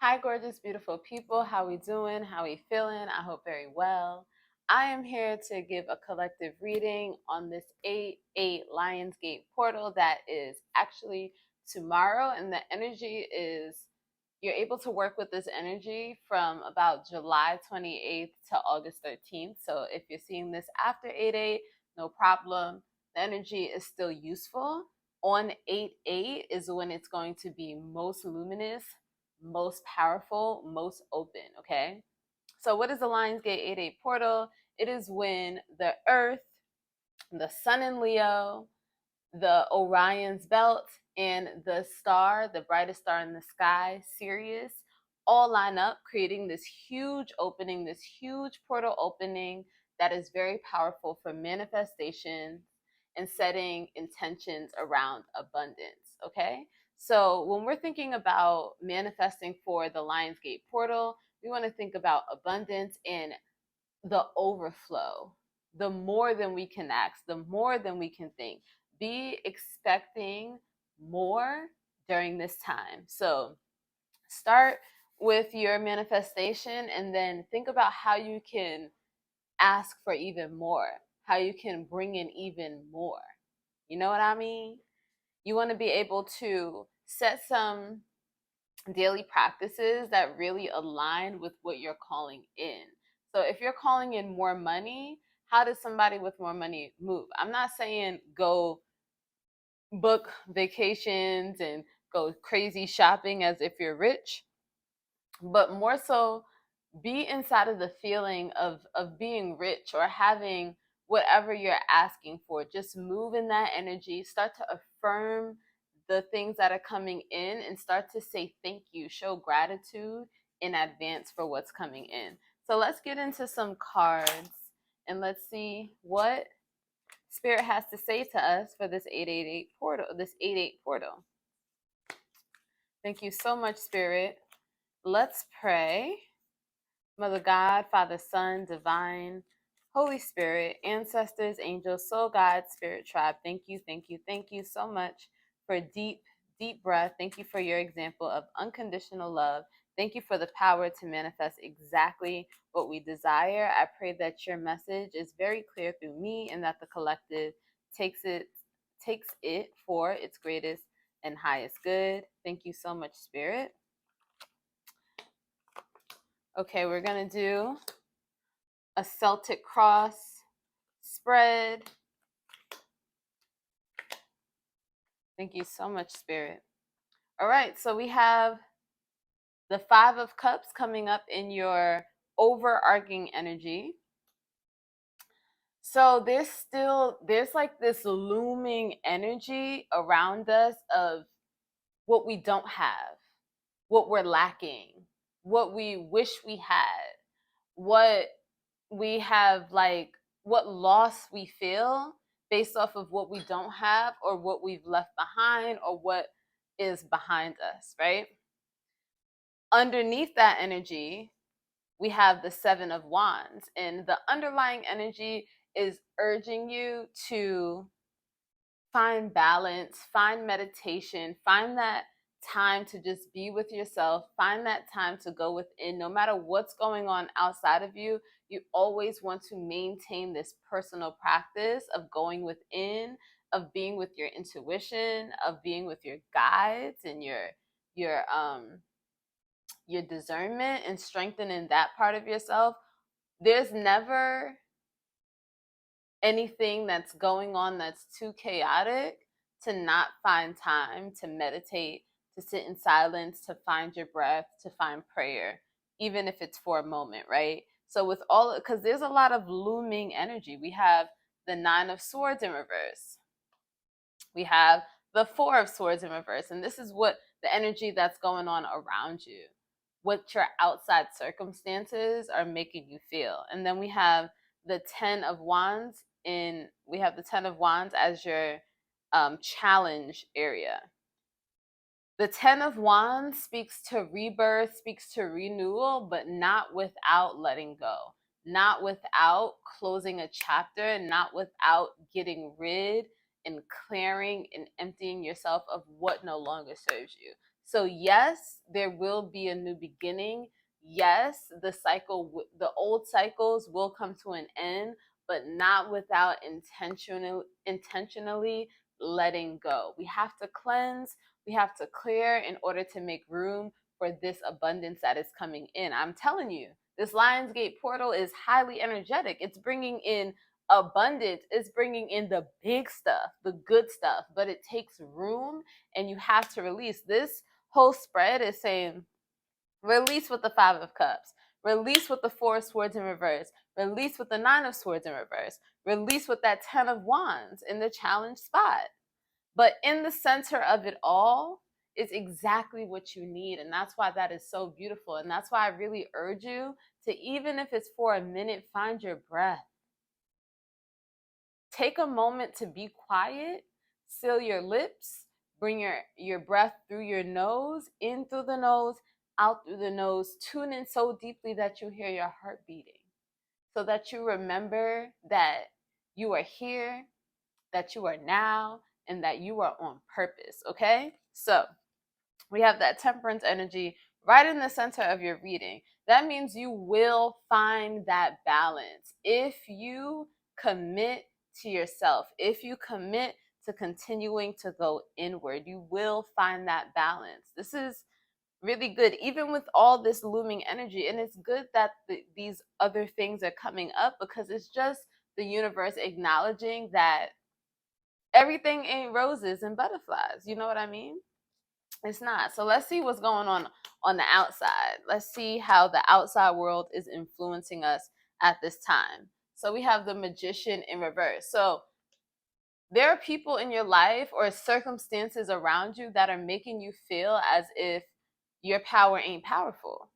Hi, gorgeous, beautiful people. How we doing? How we feeling? I hope very well. I am here to give a collective reading on this 8/8 Lionsgate portal that is actually tomorrow, and the energy is you're able to work with this energy from about July 28th to August 13th. So if you're seeing this after 8/8, no problem. The energy is still useful. On 8/8 is when it's going to be most luminous, most powerful, most open, okay? So what is the Lionsgate 8/8 portal? It is when the earth, the sun in Leo, the Orion's belt, and the star, the brightest star in the sky, Sirius, all line up, creating this huge opening, this huge portal opening that is very powerful for manifestation and setting intentions around abundance. Okay. So when we're thinking about manifesting for the Lionsgate portal, we want to think about abundance and the overflow, the more than we can ask, the more than we can think. Be expecting more during this time. So start with your manifestation and then think about how you can ask for even more, how you can bring in even more. You know what I mean? You want to be able to set some daily practices that really align with what you're calling in. So if you're calling in more money, how does somebody with more money move? I'm not saying go book vacations and go crazy shopping as if you're rich, but more so be inside of the feeling of being rich or having whatever you're asking for. Just move in that energy, start to affirm the things that are coming in and start to say thank you, show gratitude in advance for what's coming in. So let's get into some cards and let's see what spirit has to say to us for this 888 portal, this 88 portal. Thank you so much, spirit. Let's pray. Mother God, Father, Son, Divine, Holy Spirit, ancestors, angels, soul guide, spirit tribe, thank you so much for deep, deep breath. Thank you for your example of unconditional love. Thank you for the power to manifest exactly what we desire. I pray that your message is very clear through me and that the collective takes it for its greatest and highest good. Thank you so much, Spirit. Okay, we're going to do a Celtic cross spread. Thank you so much, Spirit. All right, so we have the Five of Cups coming up in your overarching energy. So there's like this looming energy around us of what we don't have, what we're lacking, what we wish we had, what we have, like what loss we feel based off of what we don't have or what we've left behind or what is behind us, right? Underneath that energy, we have the Seven of Wands, and the underlying energy is urging you to find balance, find meditation, find that time to just be with yourself, find that time to go within. No matter what's going on outside of you, you always want to maintain this personal practice of going within, of being with your intuition, of being with your guides and your your discernment and strengthening that part of yourself. There's never anything that's going on that's too chaotic to not find time to meditate, to sit in silence, to find your breath, to find prayer, even if it's for a moment, right? So with all, because there's a lot of looming energy. We have the Nine of Swords in reverse. We have the Four of Swords in reverse. And this is what the energy that's going on around you, what your outside circumstances are making you feel. And then we have the Ten of Wands as your challenge area. The Ten of Wands speaks to rebirth, speaks to renewal, but not without letting go, not without closing a chapter, not without getting rid and clearing and emptying yourself of what no longer serves you. So yes, there will be a new beginning. Yes, the old cycles will come to an end, but not without intentionally letting go. We have to cleanse, we have to clear in order to make room for this abundance that is coming in. I'm telling you, this Lionsgate portal is highly energetic. It's bringing in abundance, it's bringing in the big stuff, the good stuff, but it takes room and you have to release. This whole spread is saying release with the Five of Cups, release with the Four of Swords in reverse, release with the Nine of Swords in reverse, release with that Ten of Wands in the challenge spot. But in the center of it all is exactly what you need. And that's why that is so beautiful. And that's why I really urge you to, even if it's for a minute, find your breath. Take a moment to be quiet, seal your lips, bring your breath through your nose, in through the nose, out through the nose. Tune in so deeply that you hear your heart beating, so that you remember that you are here, that you are now, and that you are on purpose, okay? So we have that temperance energy right in the center of your reading. That means you will find that balance. If you commit to yourself, if you commit to continuing to go inward, you will find that balance. This is really good, even with all this looming energy. And it's good that these other things are coming up, because it's just the universe acknowledging that everything ain't roses and butterflies. You know what I mean? It's not. So let's see what's going on the outside. Let's see how the outside world is influencing us at this time. So we have the Magician in reverse. So there are people in your life or circumstances around you that are making you feel as if your power ain't powerful,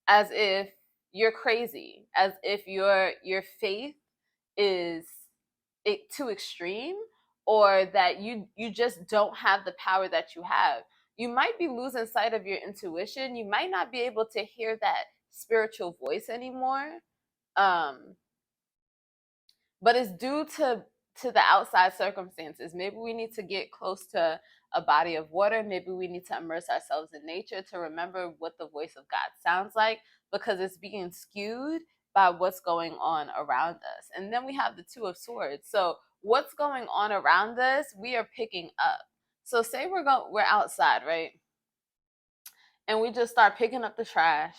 as if you're crazy, as if your faith is too extreme, or that you just don't have the power that you have. You might be losing sight of your intuition. You might not be able to hear that spiritual voice anymore. But it's due to the outside circumstances. Maybe we need to get close to a body of water. Maybe we need to immerse ourselves in nature to remember what the voice of God sounds like, because it's being skewed by what's going on around us. And then we have the Two of Swords. So what's going on around us, we are picking up. So say we're outside, right? And we just start picking up the trash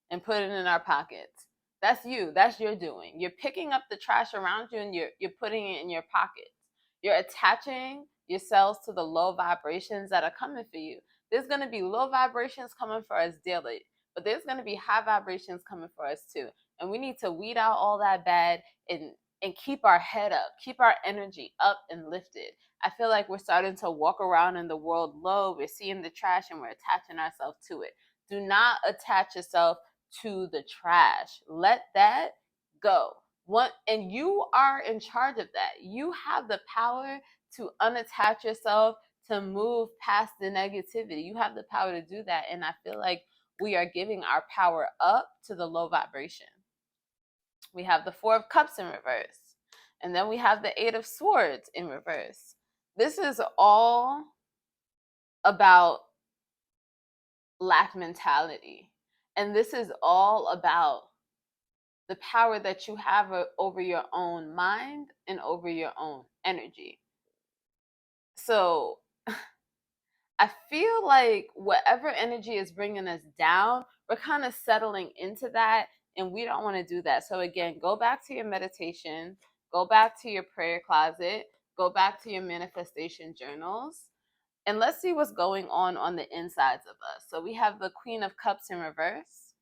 and putting it in our pockets. That's you. That's your doing. You're picking up the trash around you and you're putting it in your pockets. You're attaching yourselves to the low vibrations that are coming for you. There's going to be low vibrations coming for us daily, but there's going to be high vibrations coming for us too. And we need to weed out all that bad and keep our head up, keep our energy up and lifted. I feel like we're starting to walk around in the world low. We're seeing the trash and we're attaching ourselves to it. Do not attach yourself to the trash. Let that go. And you are in charge of that. You have the power to unattach yourself, to move past the negativity. You have the power to do that. And I feel like we are giving our power up to the low vibration. We have the Four of Cups in reverse. And then we have the Eight of Swords in reverse. This is all about lack mentality. And this is all about the power that you have over your own mind and over your own energy. So I feel like whatever energy is bringing us down, we're kind of settling into that, and we don't want to do that. So again, go back to your meditation, go back to your prayer closet, go back to your manifestation journals, and let's see what's going on the insides of us. So we have the Queen of Cups in reverse.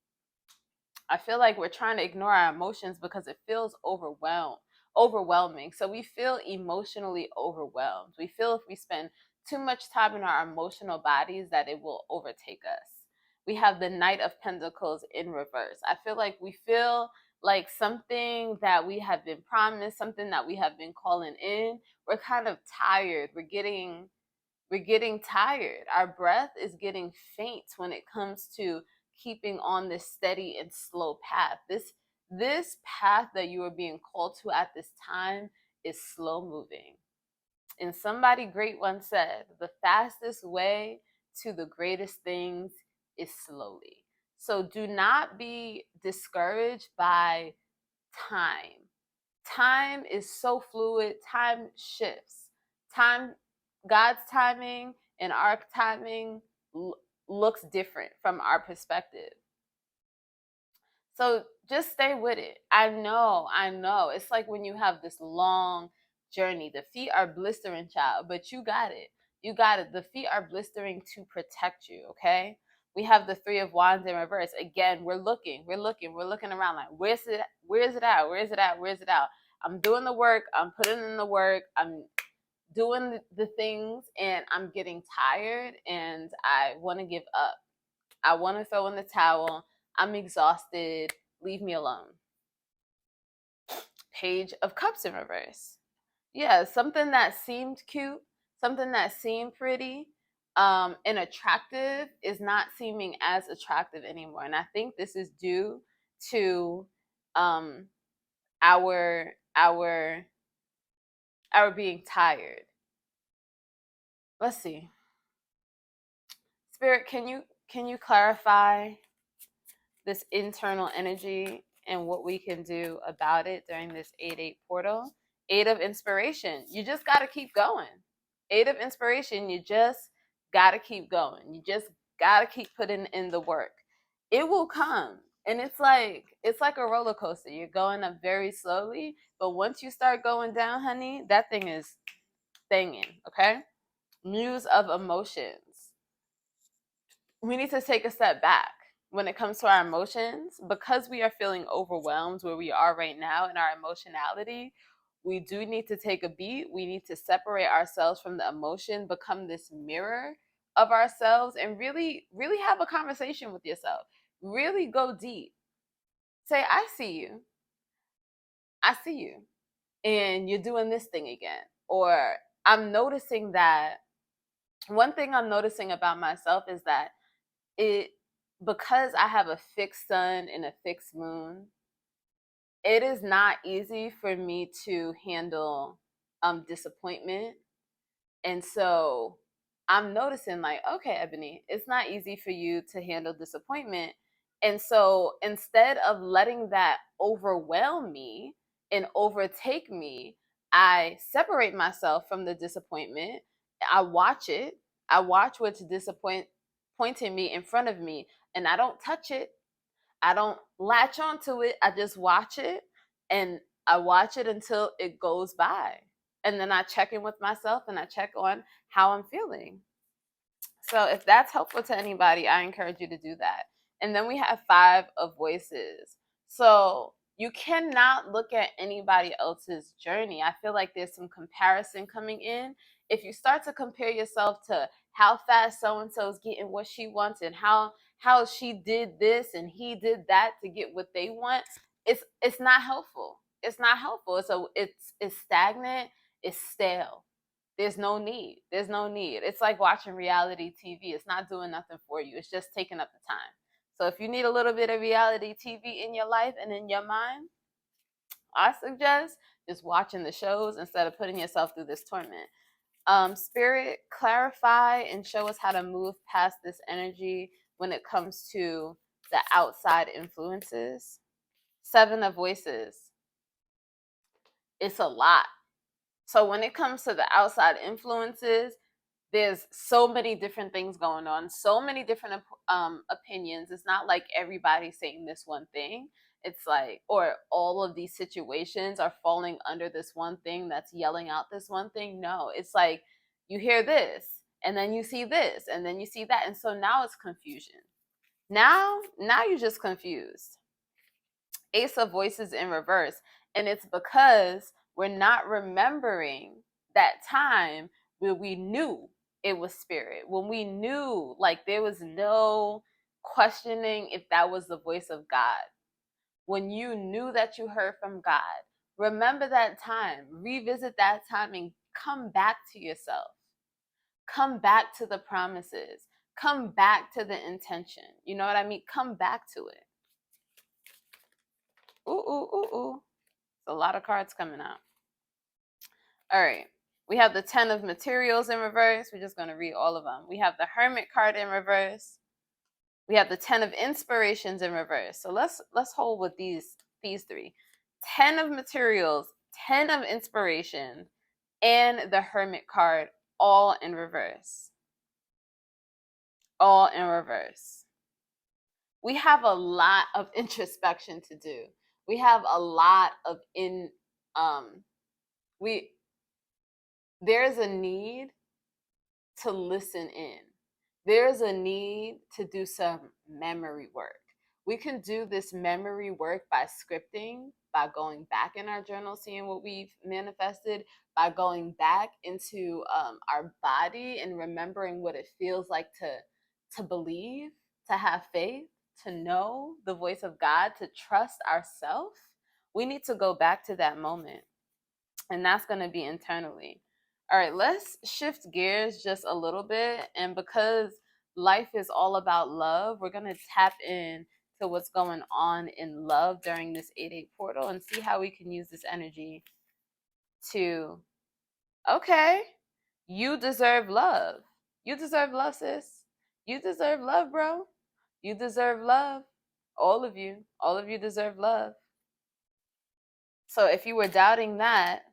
I feel like we're trying to ignore our emotions because it feels overwhelming. So we feel emotionally overwhelmed. We feel if we spend too much time in our emotional bodies that it will overtake us. We have the Knight of Pentacles in reverse. I feel like we feel like something that we have been promised, something that we have been calling in. We're kind of tired. We're getting tired. Our breath is getting faint when it comes to keeping on this steady and slow path. This path that you are being called to at this time is slow moving. And somebody great once said, the fastest way to the greatest things is slowly. So do not be discouraged by time. Time is so fluid, time shifts. Time, God's timing and our timing looks different from our perspective. So just stay with it. I know. It's like when you have this long journey. The feet are blistering, child, but you got it. You got it. The feet are blistering to protect you, okay? We have the Three of Wands in reverse. Again, we're looking around like, where's it out? I'm doing the work, I'm putting in the work, I'm doing the things, and I'm getting tired and I want to give up. I want to throw in the towel. I'm exhausted. Leave me alone. Page of Cups in reverse. Yeah, something that seemed cute, something that seemed pretty, and attractive is not seeming as attractive anymore. And I think this is due to um, our being tired. Let's see. Spirit, can you clarify this internal energy and what we can do about it during this 8-8 portal? 8 of inspiration. You just got to keep going. 8 of inspiration. You just got to keep going. You just got to keep putting in the work. It will come. And it's like a roller coaster. You're going up very slowly, but once you start going down, honey, that thing is thinging, okay? Muse of emotions. We need to take a step back when it comes to our emotions, because we are feeling overwhelmed where we are right now in our emotionality. We do need to take a beat. We need to separate ourselves from the emotion, become this mirror of ourselves, and really have a conversation with yourself. Really go deep. Say, I see you, and you're doing this thing again. Or I'm noticing that one thing I'm noticing about myself is that it, because I have a fixed sun and a fixed moon, it is not easy for me to handle disappointment. And so I'm noticing, like, okay, Ebony, it's not easy for you to handle disappointment. And so instead of letting that overwhelm me and overtake me, I separate myself from the disappointment. I watch it. I watch what's pointing me in front of me, and I don't touch it. I don't latch onto it. I just watch it, and I watch it until it goes by. And then I check in with myself and I check on how I'm feeling. So if that's helpful to anybody, I encourage you to do that. And then we have 5 of voices. So you cannot look at anybody else's journey. I feel like there's some comparison coming in. If you start to compare yourself to how fast so and so is getting what she wants, and how she did this and he did that to get what they want, it's not helpful. It's not helpful. So it's stagnant. It's stale. There's no need. There's no need. It's like watching reality TV. It's not doing nothing for you. It's just taking up the time. So if you need a little bit of reality TV in your life and in your mind, I suggest just watching the shows instead of putting yourself through this torment. Spirit, clarify and show us how to move past this energy when it comes to the outside influences. 7 of voices. It's a lot. So when it comes to the outside influences, there's so many different things going on, so many different opinions. It's not like everybody's saying this one thing. It's like, or all of these situations are falling under this one thing that's yelling out this one thing. No, it's like you hear this, and then you see this, and then you see that. And so now it's confusion. Now you're just confused. Ace of voices in reverse. And it's because we're not remembering that time when we knew it was spirit, when we knew, like, there was no questioning if that was the voice of God. When you knew that you heard from God, remember that time, revisit that time, and come back to yourself. Come back to the promises. Come back to the intention. You know what I mean? Come back to it. Ooh. A lot of cards coming out. All right. We have the 10 of materials in reverse. We're just going to read all of them. We have the Hermit card in reverse. We have the 10 of inspirations in reverse. So let's hold with these three. 10 of materials, 10 of inspiration, and the Hermit card all in reverse. All in reverse. We have a lot of introspection to do. We have a lot of there's a need to listen in. There's a need to do some memory work. We can do this memory work by scripting, by going back in our journal, seeing what we've manifested, by going back into our body and remembering what it feels like to believe, to have faith, to know the voice of God, to trust ourselves. We need to go back to that moment, and that's going to be internally. All right, let's shift gears just a little bit. And because life is all about love, we're going to tap in to what's going on in love during this 8-8 portal and see how we can use this energy to, okay, you deserve love. You deserve love, sis. You deserve love, bro. You deserve love. All of you deserve love. So if you were doubting that,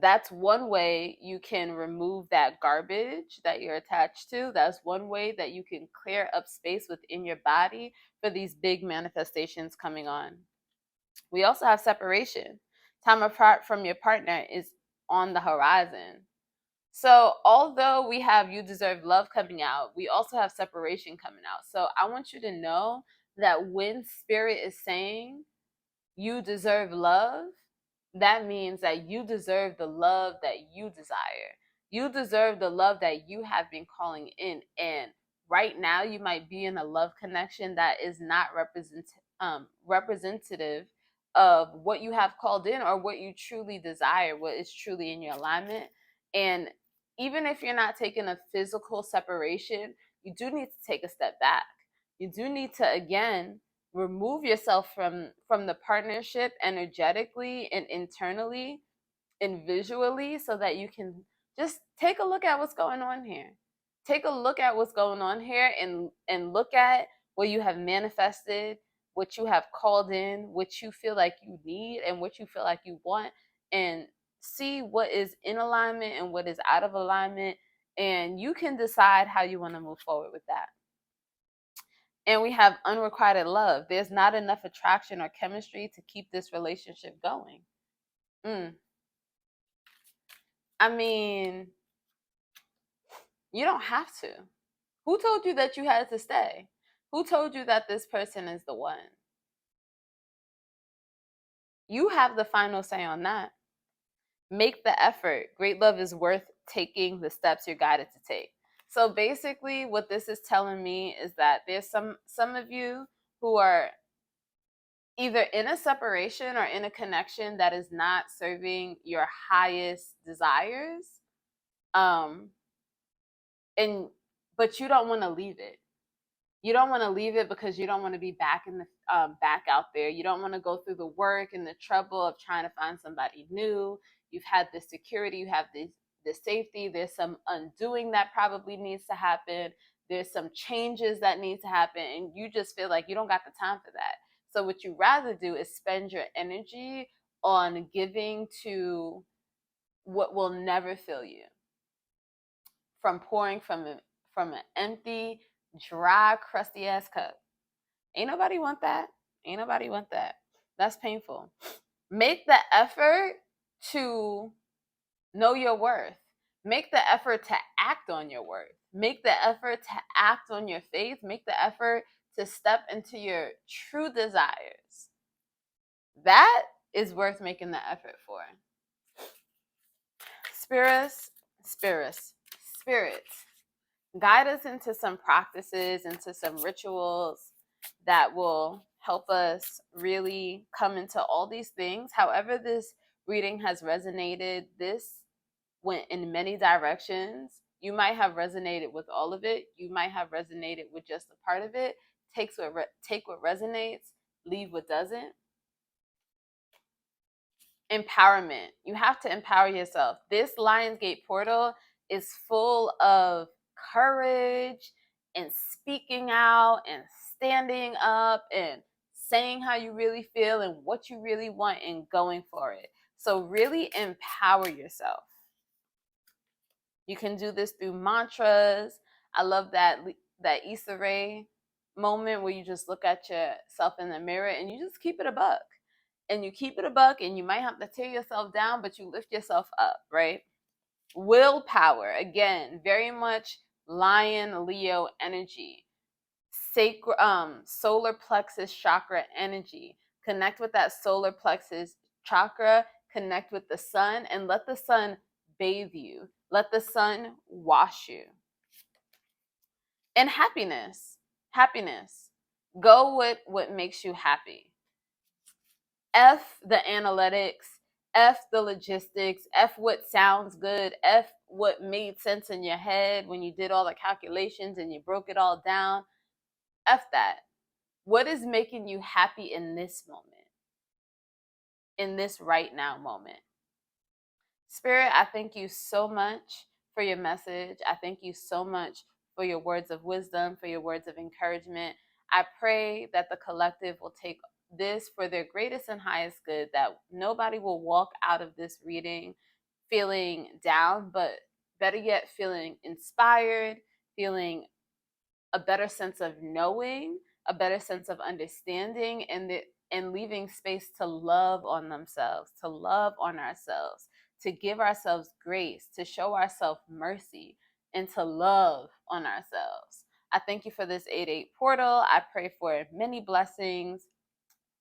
that's one way you can remove that garbage that you're attached to. That's one way that you can clear up space within your body for these big manifestations coming on. We also have separation. Time apart from your partner is on the horizon. So although we have you deserve love coming out, we also have separation coming out. So I want you to know that when spirit is saying you deserve love, that means that you deserve the love that you desire. You deserve the love that you have been calling in. And right now, you might be in a love connection that is not representative of what you have called in or what you truly desire, what is truly in your alignment. And even if you're not taking a physical separation, you do need to take a step back. You do need to, again, remove yourself from the partnership energetically and internally and visually, so that you can just take a look at what's going on here. Take a look at what's going on here and look at what you have manifested, what you have called in, what you feel like you need and what you feel like you want, and see what is in alignment and what is out of alignment, and you can decide how you want to move forward with that. And we have unrequited love. There's not enough attraction or chemistry to keep this relationship going. I mean, you don't have to. Who told you that you had to stay? Who told you that this person is the one? You have the final say on that. Make the effort. Great love is worth taking the steps you're guided to take. So basically, what this is telling me is that there's some of you who are either in a separation or in a connection that is not serving your highest desires, and but you don't want to leave it. You don't want to leave it because you don't want to be back in the back out there. You don't want to go through the work and the trouble of trying to find somebody new. You've had this security, you have this safety. There's some undoing that probably needs to happen. There's some changes that need to happen, and you just feel like you don't got the time for that. So what you rather do is spend your energy on giving to what will never fill you, from pouring from an empty, dry, crusty ass cup. Ain't nobody want that. Ain't nobody want that. That's painful. Make the effort to know your worth. Make the effort to act on your worth. Make the effort to act on your faith. Make the effort to step into your true desires. That is worth making the effort for. Spirits, guide us into some practices, into some rituals that will help us really come into all these things. However this reading has resonated, this went in many directions. You might have resonated with all of it. You might have resonated with just a part of it. Take what resonates, leave what doesn't. empowerment. You have to empower yourself. This Lionsgate portal is full of courage and speaking out and standing up and saying how you really feel and what you really want and going for it. So really empower yourself. You can do this through mantras. I love that Issa Rae moment where you just look at yourself in the mirror and you just keep it a buck. And you keep it a buck, and you might have to tear yourself down, but you lift yourself up, right? Willpower, again, very much Lion Leo energy. Sacral solar plexus chakra energy. Connect with that solar plexus chakra, connect with the sun, and let the sun bathe you. Let the sun wash you. And happiness. Happiness. Go with what makes you happy. F the analytics, F the logistics, F what sounds good, F what made sense in your head when you did all the calculations and you broke it all down. F that. What is making you happy in this moment? In this right now moment? Spirit, I thank you so much for your message. I thank you so much for your words of wisdom, for your words of encouragement. I pray that the collective will take this for their greatest and highest good, that nobody will walk out of this reading feeling down, but better yet, feeling inspired, feeling a better sense of knowing, a better sense of understanding, and leaving space to love on themselves, to love on ourselves, to give ourselves grace, to show ourselves mercy, and to love on ourselves. I thank you for this 8-8 portal. I pray for many blessings,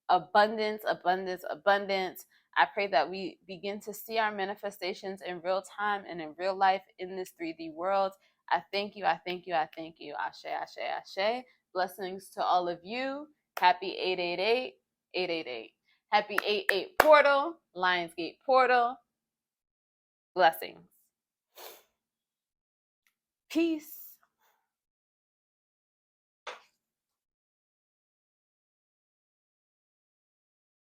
abundance, abundance, abundance. I pray that we begin to see our manifestations in real time and in real life in this 3D world. I thank you. I thank you. I thank you. Ashe, ashe, ashe. Blessings to all of you. Happy 888, 888. Happy 8-8 portal, Lionsgate portal. Blessings. Peace.